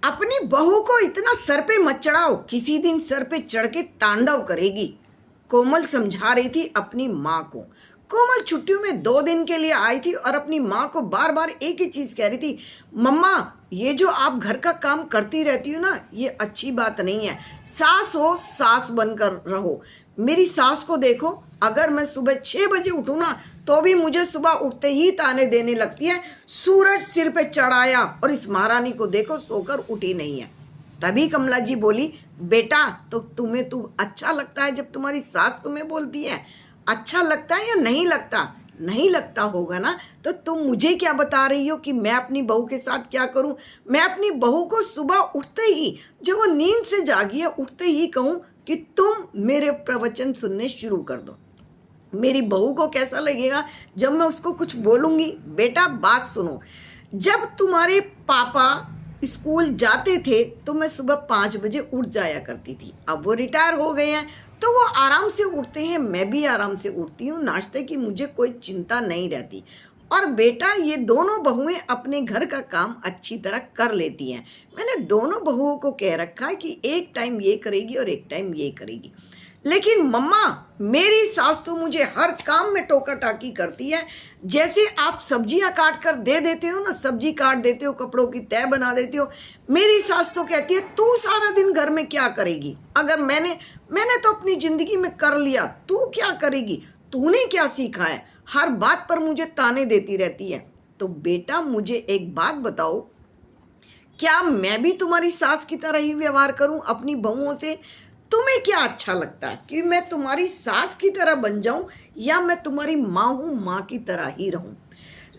अपनी बहू को इतना सर पे मत चढ़ाओ, किसी दिन सर पे चढ़ के तांडव करेगी। कोमल समझा रही थी अपनी माँ को। कोमल छुट्टियों में 2 दिन के लिए आई थी और अपनी माँ को बार बार एक ही चीज़ कह रही थी, मम्मा ये जो आप घर का काम करती रहती हो ना, ये अच्छी बात नहीं है। सास हो सास बनकर रहो। मेरी सास को देखो, अगर मैं सुबह 6 बजे उठूँ ना तो भी मुझे सुबह उठते ही ताने देने लगती है, सूरज सिर पे चढ़ाया, और इस महारानी को देखो सोकर उठी नहीं है। तभी कमला जी बोली, बेटा तो तुम्हें अच्छा लगता है जब तुम्हारी सास तुम्हें बोलती है? अच्छा लगता है या नहीं लगता? नहीं लगता होगा ना, तो तुम मुझे क्या बता रही हो कि मैं अपनी बहू के साथ क्या करूं? मैं अपनी बहू को सुबह उठते ही, जब वो नींद से जागी है, उठते ही कहूं कि तुम मेरे प्रवचन सुनने शुरू कर दो। मेरी बहू को कैसा लगेगा जब मैं उसको कुछ बोलूँगी? बेटा बात सुनो, जब तुम्हारे पापा स्कूल जाते थे तो मैं सुबह 5 बजे उठ जाया करती थी। अब वो रिटायर हो गए हैं तो वो आराम से उठते हैं, मैं भी आराम से उठती हूँ। नाश्ते की मुझे कोई चिंता नहीं रहती। और बेटा ये दोनों बहुएं अपने घर का काम अच्छी तरह कर लेती हैं। मैंने दोनों बहुओं को कह रखा है कि एक टाइम ये करेगी और एक टाइम ये करेगी। लेकिन मम्मा मेरी सास तो मुझे हर काम में टोका टाकी करती है। जैसे आप सब्जियां काट कर दे देते हो ना, सब्जी काट देते हो, कपड़ों की तह बना देते हो, मेरी सास तो कहती है तू सारा दिन घर में क्या करेगी? अगर मैंने तो अपनी जिंदगी में कर लिया, तू क्या करेगी? तूने क्या सीखा है? हर बात पर मुझे ताने देती रहती है। तो बेटा मुझे एक बात बताओ, क्या मैं भी तुम्हारी सास की तरह ही व्यवहार करूं अपनी बहुओं से? तुम्हें क्या अच्छा लगता है कि मैं तुम्हारी सास की तरह बन जाऊं या मैं तुम्हारी माँ हूं, माँ की तरह ही रहूं?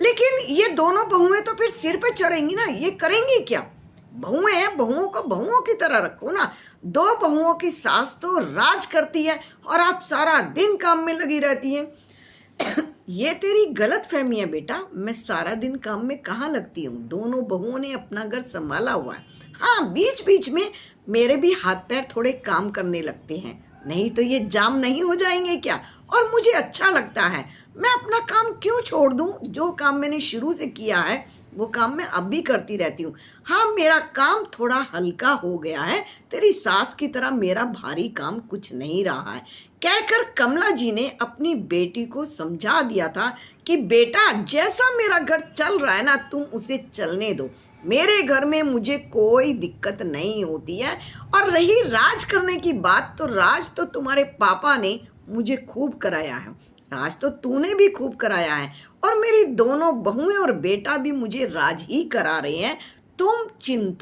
लेकिन ये दोनों बहुएं तो फिर सिर पे चढ़ेंगी ना, ये करेंगी क्या? बहुएं हैं, बहुओं को बहुओं की तरह रखो ना। 2 बहुओं की सास तो राज करती है और आप सारा दिन काम में लगी रहती हैं। ये तेरी गलत फहमी है बेटा, मैं सारा दिन काम में कहाँ लगती हूँ? दोनों बहुओं ने अपना घर संभाला हुआ है। हाँ, बीच बीच में मेरे भी हाथ पैर थोड़े काम करने लगते हैं, नहीं तो ये जाम नहीं हो जाएंगे क्या? और मुझे अच्छा लगता है, मैं अपना काम क्यों छोड़ दूँ? जो काम मैंने शुरू से किया है वो काम मैं अब भी करती रहती हूँ। हाँ, मेरा काम थोड़ा हल्का हो गया है, तेरी सास की तरह मेरा भारी काम कुछ नहीं रहा है। कहकर कमला जी ने अपनी बेटी को समझा दिया था कि बेटा जैसा मेरा घर चल रहा है ना, तुम उसे चलने दो। मेरे घर में मुझे कोई दिक्कत नहीं होती है। और रही राज करने की बात, तो राज तो तुम्हारे पापा ने मुझे खूब कराया है, राज तो तूने भी खूब कराया है, और मेरी दोनों बहुएं और बेटा भी मुझे राज ही करा रहे हैं। तुम चिंता